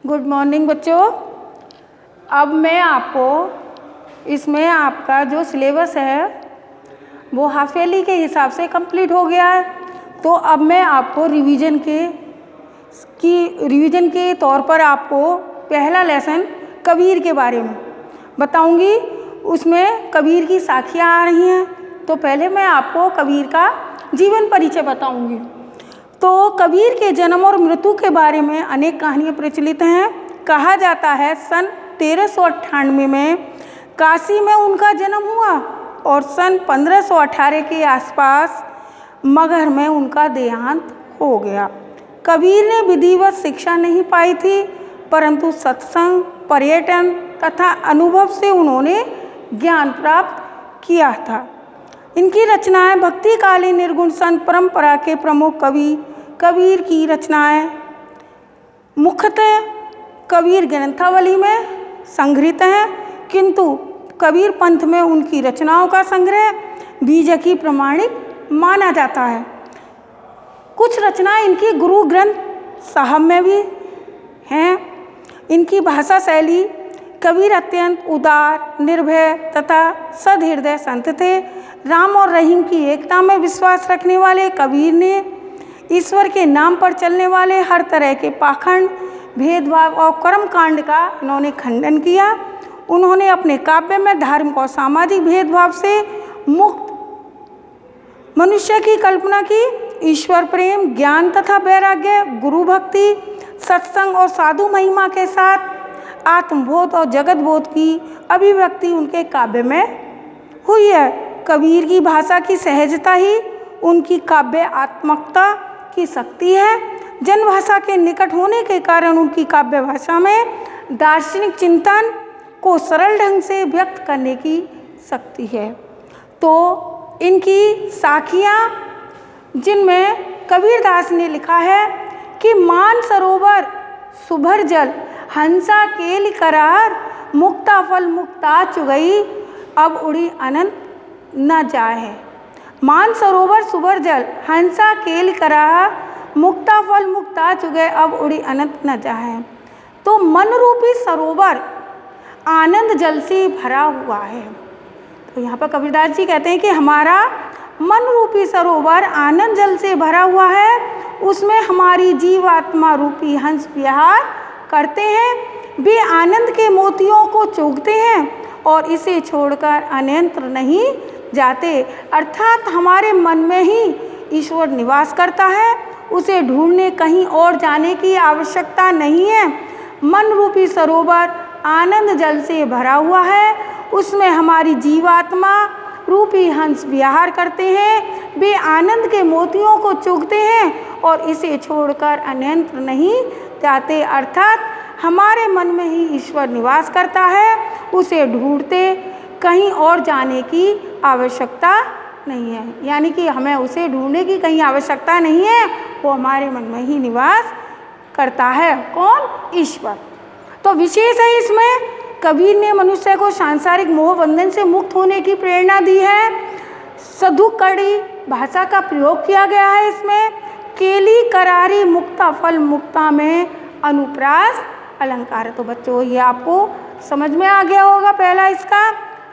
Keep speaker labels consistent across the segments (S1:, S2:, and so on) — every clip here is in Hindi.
S1: गुड मॉर्निंग बच्चों। अब मैं आपको इसमें आपका जो सिलेबस है वो हाफ ईयरली के हिसाब से कंप्लीट हो गया है। तो अब मैं आपको रिवीजन के तौर पर आपको पहला लेसन कबीर के बारे में बताऊंगी। उसमें कबीर की साखियाँ आ रही हैं। तो पहले मैं आपको कबीर का जीवन परिचय बताऊंगी। तो कबीर के जन्म और मृत्यु के बारे में अनेक कहानियाँ प्रचलित हैं। कहा जाता है सन 1398 में काशी में उनका जन्म हुआ और सन 1518 के आसपास मगहर में उनका देहांत हो गया। कबीर ने विधिवत शिक्षा नहीं पाई थी, परंतु सत्संग, पर्यटन तथा अनुभव से उन्होंने ज्ञान प्राप्त किया था। इनकी रचनाएं भक्तिकालीन निर्गुण संत परंपरा के प्रमुख कवि कबीर की रचनाएं मुख्यतः कबीर ग्रंथावली में संग्रहित हैं, किंतु कबीर पंथ में उनकी रचनाओं का संग्रह बीजकी प्रमाणिक माना जाता है। कुछ रचनाएं इनकी गुरु ग्रंथ साहब में भी हैं। इनकी भाषा शैली कबीर अत्यंत उदार, निर्भय तथा सदहृदय संत थे। राम और रहीम की एकता में विश्वास रखने वाले कबीर ने ईश्वर के नाम पर चलने वाले हर तरह के पाखंड, भेदभाव और कर्मकांड का इन्होंने खंडन किया। उन्होंने अपने काव्य में धार्मिक और सामाजिक भेदभाव से मुक्त मनुष्य की कल्पना की। ईश्वर प्रेम, ज्ञान तथा वैराग्य, गुरु भक्ति, सत्संग और साधु महिमा के साथ आत्मबोध और जगत बोध की अभिव्यक्ति उनके काव्य में हुई है। कबीर की भाषा की सहजता ही उनकी काव्यात्मकता की शक्ति है। जनभाषा के निकट होने के कारण उनकी काव्य भाषा में दार्शनिक चिंतन को सरल ढंग से व्यक्त करने की शक्ति है। तो इनकी साखियाँ जिनमें कबीरदास ने लिखा है कि मान सरोवर सुभर जल, हंसा केल करार, मुक्ता फल मुक्ता चुगई, अब उड़ी अनंत न जाए। मान सरोवर सुभर जल, हंसा केल करार, मुक्ता फल मुक्ता चुगए, अब उड़ी अनंत न जाए। तो मन रूपी सरोवर आनंद जल से भरा हुआ है। तो यहाँ पर कबीरदास जी कहते हैं कि हमारा मन रूपी सरोवर आनंद जल से भरा हुआ है, उसमें हमारी जीवात्मा रूपी हंस विहार करते हैं। वे आनंद के मोतियों को चूगते हैं और इसे छोड़कर अन्यत्र नहीं जाते। अर्थात हमारे मन में ही ईश्वर निवास करता है, उसे ढूंढने कहीं और जाने की आवश्यकता नहीं है। मन रूपी सरोवर आनंद जल से भरा हुआ है, उसमें हमारी जीवात्मा रूपी हंस विहार करते हैं। वे आनंद के मोतियों को चूगते हैं और इसे छोड़कर अन्यत्र नहीं जाते। अर्थात हमारे मन में ही ईश्वर निवास करता है, उसे ढूंढते कहीं और जाने की आवश्यकता नहीं है। यानी कि हमें उसे ढूंढने की कहीं आवश्यकता नहीं है, वो हमारे मन में ही निवास करता है। कौन? ईश्वर। तो विशेष है इसमें कबीर ने मनुष्य को सांसारिक मोह बंधन से मुक्त होने की प्रेरणा दी है। सधुकड़ी भाषा का प्रयोग किया गया है इसमें। केली करारी मुक्ता फल मुक्ता में अनुप्रास अलंकार। तो बच्चों ये आपको समझ में आ गया होगा पहला इसका।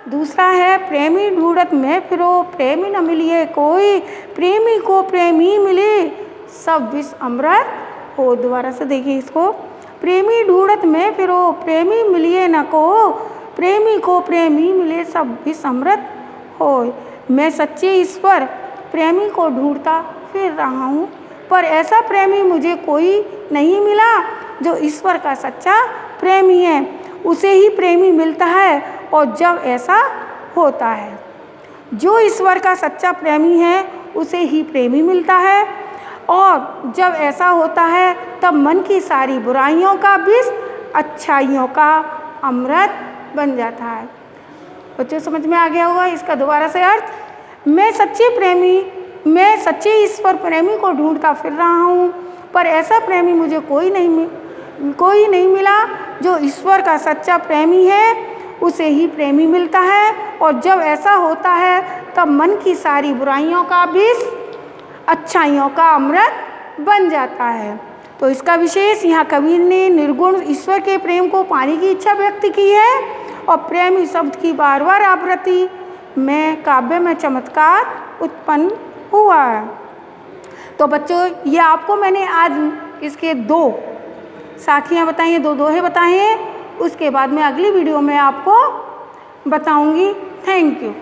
S1: दूसरा है प्रेमी ढूंढत में फिरो, प्रेमी न मिलिए कोई, प्रेमी को प्रेमी मिले सब विष अमृत हो। दोबारा से देखिए इसको। प्रेमी ढूंढत में फिरो, प्रेमी मिलिए न को, प्रेमी को प्रेमी मिले सब विष अमृत हो। मैं सच्चे ईश्वर प्रेमी को ढूंढता फिर रहा हूँ, पर ऐसा प्रेमी मुझे कोई नहीं मिला जो ईश्वर का सच्चा प्रेमी है। उसे ही प्रेमी मिलता है और जब ऐसा होता है, जो ईश्वर का सच्चा प्रेमी है उसे ही प्रेमी मिलता है, और जब ऐसा होता है तब मन की सारी बुराइयों का विष अच्छाइयों का अमृत बन जाता है। बच्चों समझ में आ गया होगा इसका दोबारा से अर्थ। मैं सच्चे ईश्वर प्रेमी को ढूंढता फिर रहा हूँ, पर ऐसा प्रेमी मुझे कोई नहीं मिला जो ईश्वर का सच्चा प्रेमी है, उसे ही प्रेमी मिलता है, और जब ऐसा होता है तब मन की सारी बुराइयों का विष अच्छाइयों का अमृत बन जाता है। तो इसका विशेष यहाँ कबीर ने निर्गुण ईश्वर के प्रेम को पाने की इच्छा व्यक्त की है और प्रेम शब्द की बार बार आवृत्ति में काव्य में चमत्कार उत्पन्न हुआ है। तो बच्चों, ये आपको मैंने आज इसके 2 साखियाँ बताई हैं, 2 दोहे बताए हैं। उसके बाद मैं अगली वीडियो में आपको बताऊंगी। Thank you.